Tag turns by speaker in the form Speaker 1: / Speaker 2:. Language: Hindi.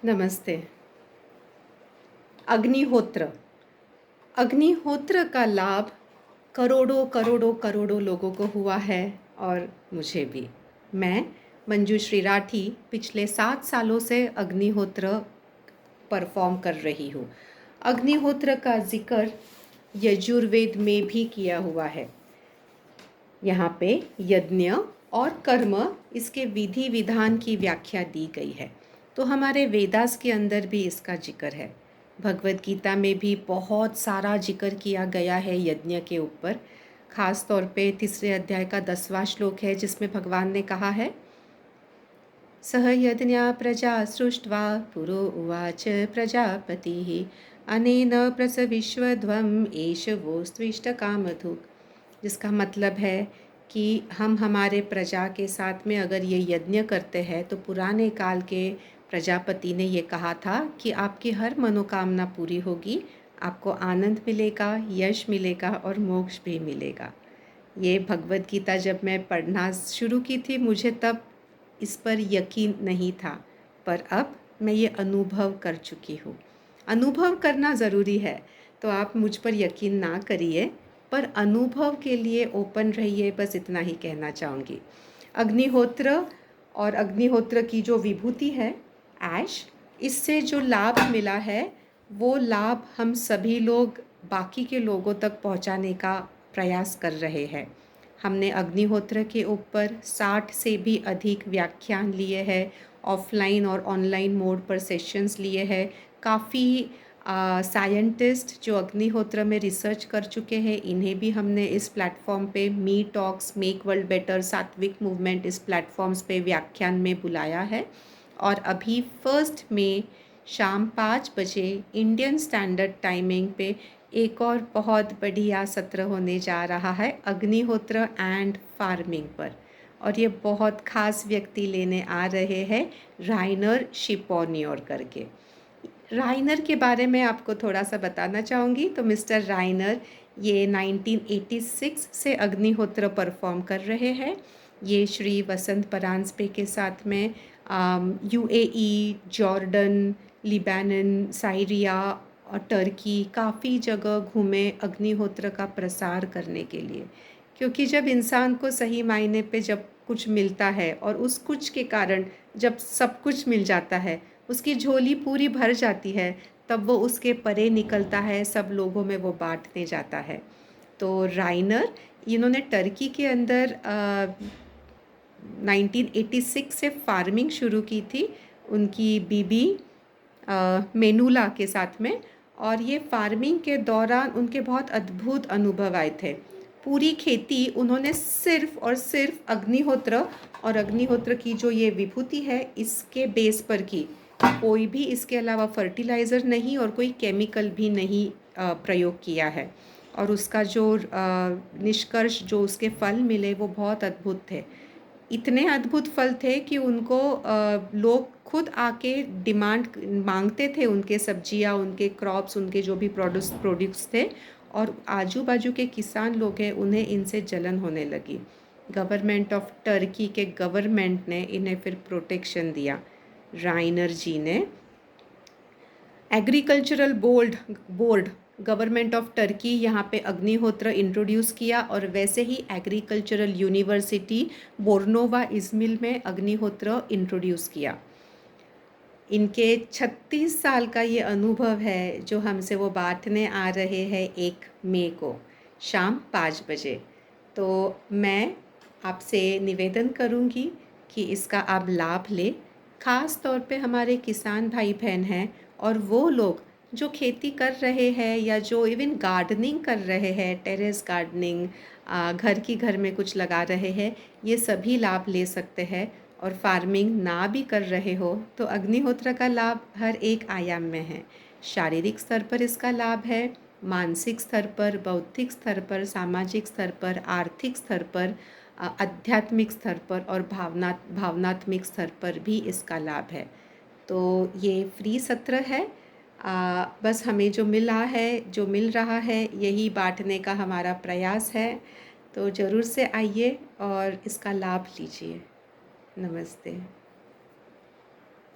Speaker 1: नमस्ते। अग्निहोत्र। अग्निहोत्र का लाभ करोड़ों करोड़ों करोड़ों लोगों को हुआ है और मुझे भी। मैं मंजुश्री राठी पिछले 7 सालों से अग्निहोत्र परफॉर्म कर रही हूँ। अग्निहोत्र का जिक्र यजुर्वेद में भी किया हुआ है। यहाँ पे यज्ञ और कर्म इसके विधि विधान की व्याख्या दी गई है। तो हमारे वेदास के अंदर भी इसका जिक्र है। भगवद गीता में भी बहुत सारा जिक्र किया गया है यज्ञ के ऊपर। ख़ास तौर पे 3 अध्याय का 10वां श्लोक है जिसमें भगवान ने कहा है, सह यज्ञा प्रजा सृष्ट्वा पुरो उवाच प्रजापति अनेन प्रसविश्वध्वम एष वो स्विष्ट कामधुक्। जिसका मतलब है कि हम हमारे प्रजा के साथ में अगर ये यज्ञ करते हैं तो पुराने काल के प्रजापति ने ये कहा था कि आपकी हर मनोकामना पूरी होगी, आपको आनंद मिलेगा, यश मिलेगा और मोक्ष भी मिलेगा। ये भगवद गीता जब मैं पढ़ना शुरू की थी मुझे तब इस पर यकीन नहीं था, पर अब मैं ये अनुभव कर चुकी हूँ। अनुभव करना ज़रूरी है, तो आप मुझ पर यकीन ना करिए, पर अनुभव के लिए ओपन रहिए, बस इतना ही कहना चाहूँगी। अग्निहोत्र और अग्निहोत्र की जो विभूति है ऐश, इससे जो लाभ मिला है वो लाभ हम सभी लोग बाकी के लोगों तक पहुंचाने का प्रयास कर रहे हैं। हमने अग्निहोत्र के ऊपर 60 से भी अधिक व्याख्यान लिए हैं, ऑफलाइन और ऑनलाइन मोड पर सेशंस लिए हैं। काफ़ी साइंटिस्ट जो अग्निहोत्र में रिसर्च कर चुके हैं इन्हें भी हमने इस प्लेटफॉर्म पे मी टॉक्स मेक वर्ल्ड बेटर सात्विक मूवमेंट इस प्लेटफॉर्म्स पे व्याख्यान में बुलाया है। और अभी 1 मई शाम 5 बजे इंडियन स्टैंडर्ड टाइमिंग पे एक और बहुत बढ़िया सत्र होने जा रहा है अग्निहोत्र एंड फार्मिंग पर, और ये बहुत ख़ास व्यक्ति लेने आ रहे हैं राइनर शिपोनियोर करके। राइनर के बारे में आपको थोड़ा सा बताना चाहूँगी। तो मिस्टर राइनर ये 1986 से अग्निहोत्र परफॉर्म कर रहे हैं। ये श्री वसंत परांजपे के साथ में यूएई, जॉर्डन, लिबानन, साइरिया और टर्की काफ़ी जगह घूमे अग्निहोत्र का प्रसार करने के लिए। क्योंकि जब इंसान को सही मायने पे जब कुछ मिलता है और उस कुछ के कारण जब सब कुछ मिल जाता है, उसकी झोली पूरी भर जाती है, तब वो उसके परे निकलता है, सब लोगों में वो बांटने जाता है। तो राइनर इन्होंने टर्की के अंदर 1986 से फार्मिंग शुरू की थी उनकी बीबी मेनुला के साथ में, और ये फार्मिंग के दौरान उनके बहुत अद्भुत अनुभव आए थे। पूरी खेती उन्होंने सिर्फ और सिर्फ अग्निहोत्र और अग्निहोत्र की जो ये विभूति है इसके बेस पर की। कोई भी इसके अलावा फर्टिलाइज़र नहीं और कोई केमिकल भी नहीं प्रयोग किया है, और उसका जो निष्कर्ष जो उसके फल मिले वो बहुत अद्भुत थे। इतने अद्भुत फल थे कि उनको लोग खुद आके डिमांड मांगते थे, उनके सब्जियां, उनके क्रॉप्स, उनके जो भी प्रोड्यूस थे, और आजू बाजू के किसान लोग हैं उन्हें इनसे जलन होने लगी। गवर्नमेंट ऑफ टर्की के गवर्नमेंट ने इन्हें फिर प्रोटेक्शन दिया। राइनर जी ने agricultural board government of Turkey यहाँ पे अग्निहोत्र इंट्रोड्यूस किया, और वैसे ही एग्रीकल्चरल यूनिवर्सिटी बोर्नोवा इज़मिल में अग्निहोत्र इंट्रोड्यूस किया। इनके 36 साल का ये अनुभव है जो हमसे वो बांटने आ रहे हैं 1 मई को शाम 5 बजे। तो मैं आपसे निवेदन करूँगी कि इसका आप लाभ लें। ख़ास तौर पे हमारे किसान भाई बहन हैं और वो लोग जो खेती कर रहे हैं या जो इवन गार्डनिंग कर रहे हैं, टेरेस गार्डनिंग, घर में कुछ लगा रहे हैं, ये सभी लाभ ले सकते हैं। और फार्मिंग ना भी कर रहे हो तो अग्निहोत्र का लाभ हर एक आयाम में है। शारीरिक स्तर पर इसका लाभ है, मानसिक स्तर पर, बौद्धिक स्तर पर, सामाजिक स्तर पर, आर्थिक स्तर पर, आध्यात्मिक स्तर पर और भावनात्मक स्तर पर भी इसका लाभ है। तो ये फ्री सत्र है। बस हमें जो मिल रहा है यही बांटने का हमारा प्रयास है। तो ज़रूर से आइए और इसका लाभ लीजिए। नमस्ते।